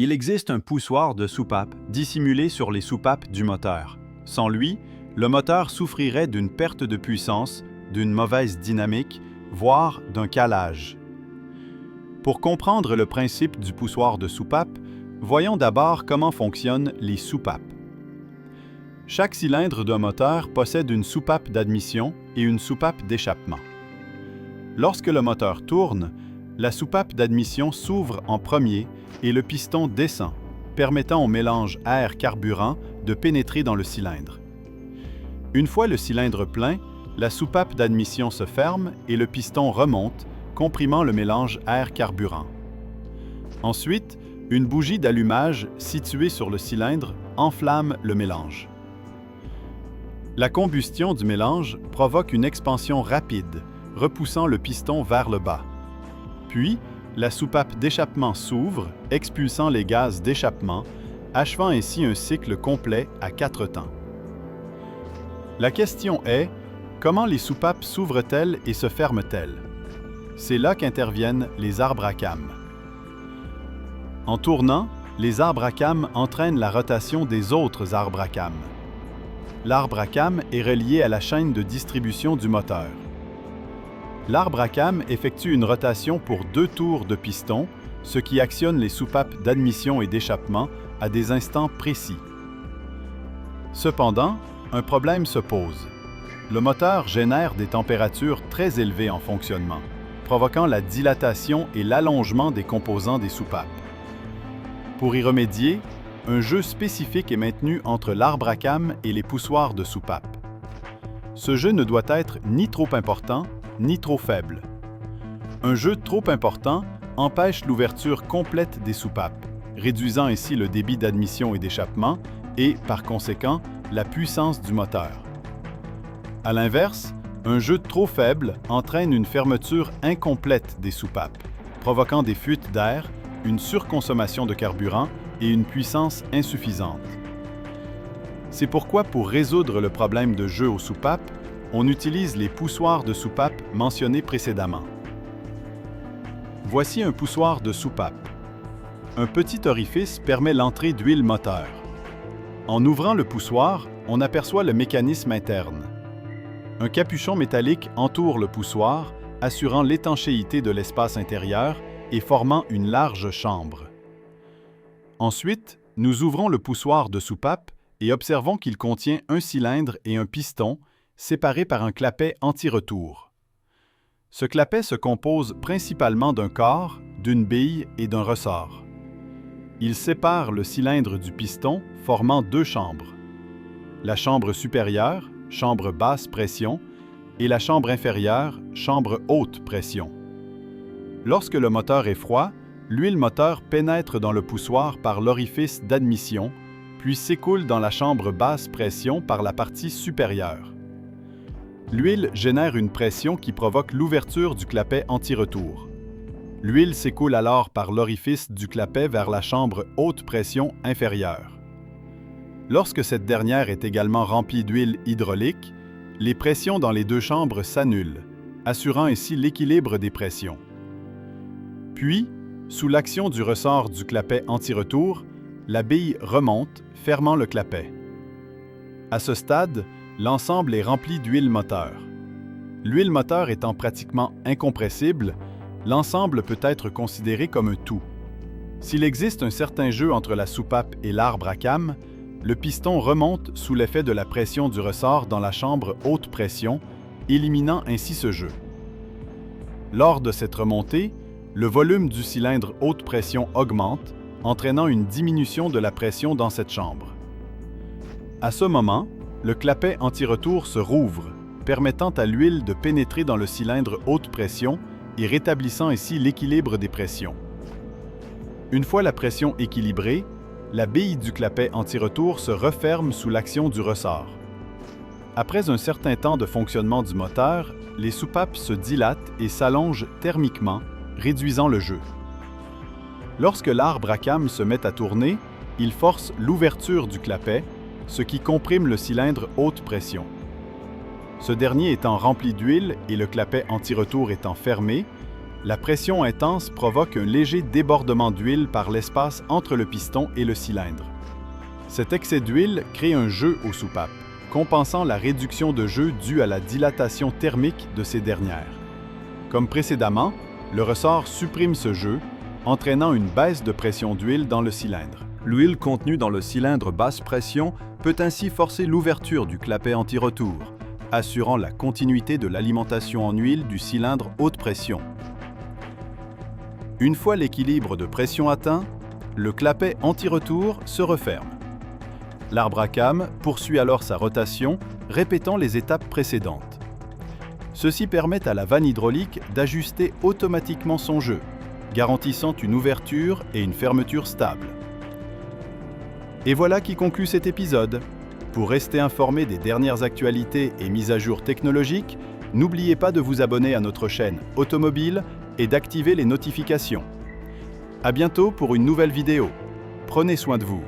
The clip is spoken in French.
Il existe un poussoir de soupape dissimulé sur les soupapes du moteur. Sans lui, le moteur souffrirait d'une perte de puissance, d'une mauvaise dynamique, voire d'un calage. Pour comprendre le principe du poussoir de soupape, voyons d'abord comment fonctionnent les soupapes. Chaque cylindre d'un moteur possède une soupape d'admission et une soupape d'échappement. Lorsque le moteur tourne, la soupape d'admission s'ouvre en premier et le piston descend, permettant au mélange air-carburant de pénétrer dans le cylindre. Une fois le cylindre plein, la soupape d'admission se ferme et le piston remonte, comprimant le mélange air-carburant. Ensuite, une bougie d'allumage située sur le cylindre enflamme le mélange. La combustion du mélange provoque une expansion rapide, repoussant le piston vers le bas. Puis, la soupape d'échappement s'ouvre, expulsant les gaz d'échappement, achevant ainsi un cycle complet à 4 temps. La question est, comment les soupapes s'ouvrent-elles et se ferment-elles? C'est là qu'interviennent les arbres à cames. En tournant, les arbres à cames entraînent la rotation des autres arbres à cames. L'arbre à cames est relié à la chaîne de distribution du moteur. L'arbre à cames effectue une rotation pour 2 tours de piston, ce qui actionne les soupapes d'admission et d'échappement à des instants précis. Cependant, un problème se pose. Le moteur génère des températures très élevées en fonctionnement, provoquant la dilatation et l'allongement des composants des soupapes. Pour y remédier, un jeu spécifique est maintenu entre l'arbre à cames et les poussoirs de soupape. Ce jeu ne doit être ni trop important, ni trop faible. Un jeu trop important empêche l'ouverture complète des soupapes, réduisant ainsi le débit d'admission et d'échappement et, par conséquent, la puissance du moteur. À l'inverse, un jeu trop faible entraîne une fermeture incomplète des soupapes, provoquant des fuites d'air, une surconsommation de carburant et une puissance insuffisante. C'est pourquoi, pour résoudre le problème de jeu aux soupapes, on utilise les poussoirs de soupape mentionnés précédemment. Voici un poussoir de soupape. Un petit orifice permet l'entrée d'huile moteur. En ouvrant le poussoir, on aperçoit le mécanisme interne. Un capuchon métallique entoure le poussoir, assurant l'étanchéité de l'espace intérieur et formant une large chambre. Ensuite, nous ouvrons le poussoir de soupape et observons qu'il contient un cylindre et un piston, séparés par un clapet anti-retour. Ce clapet se compose principalement d'un corps, d'une bille et d'un ressort. Il sépare le cylindre du piston, formant 2 chambres. La chambre supérieure, chambre basse pression, et la chambre inférieure, chambre haute pression. Lorsque le moteur est froid, l'huile moteur pénètre dans le poussoir par l'orifice d'admission, puis s'écoule dans la chambre basse pression par la partie supérieure. L'huile génère une pression qui provoque l'ouverture du clapet anti-retour. L'huile s'écoule alors par l'orifice du clapet vers la chambre haute pression inférieure. Lorsque cette dernière est également remplie d'huile hydraulique, les pressions dans les 2 chambres s'annulent, assurant ainsi l'équilibre des pressions. Puis, sous l'action du ressort du clapet anti-retour, la bille remonte, fermant le clapet. À ce stade, l'ensemble est rempli d'huile moteur. L'huile moteur étant pratiquement incompressible, l'ensemble peut être considéré comme un tout. S'il existe un certain jeu entre la soupape et l'arbre à cames, le piston remonte sous l'effet de la pression du ressort dans la chambre haute pression, éliminant ainsi ce jeu. Lors de cette remontée, le volume du cylindre haute pression augmente, entraînant une diminution de la pression dans cette chambre. À ce moment, le clapet anti-retour se rouvre, permettant à l'huile de pénétrer dans le cylindre haute pression et rétablissant ainsi l'équilibre des pressions. Une fois la pression équilibrée, la bille du clapet anti-retour se referme sous l'action du ressort. Après un certain temps de fonctionnement du moteur, les soupapes se dilatent et s'allongent thermiquement, réduisant le jeu. Lorsque l'arbre à cames se met à tourner, il force l'ouverture du clapet, ce qui comprime le cylindre haute pression. Ce dernier étant rempli d'huile et le clapet anti-retour étant fermé, La pression intense provoque un léger débordement d'huile par l'espace entre le piston et le cylindre. Cet excès d'huile crée un jeu aux soupapes, compensant la réduction de jeu due à la dilatation thermique de ces dernières. Comme précédemment, le ressort supprime ce jeu, entraînant une baisse de pression d'huile dans le cylindre. L'huile contenue dans le cylindre basse pression peut ainsi forcer l'ouverture du clapet anti-retour, assurant la continuité de l'alimentation en huile du cylindre haute pression. Une fois l'équilibre de pression atteint, le clapet anti-retour se referme. L'arbre à cames poursuit alors sa rotation, répétant les étapes précédentes. Ceci permet à la vanne hydraulique d'ajuster automatiquement son jeu, garantissant une ouverture et une fermeture stables. Et voilà qui conclut cet épisode. Pour rester informé des dernières actualités et mises à jour technologiques, n'oubliez pas de vous abonner à notre chaîne Automobile et d'activer les notifications. À bientôt pour une nouvelle vidéo. Prenez soin de vous.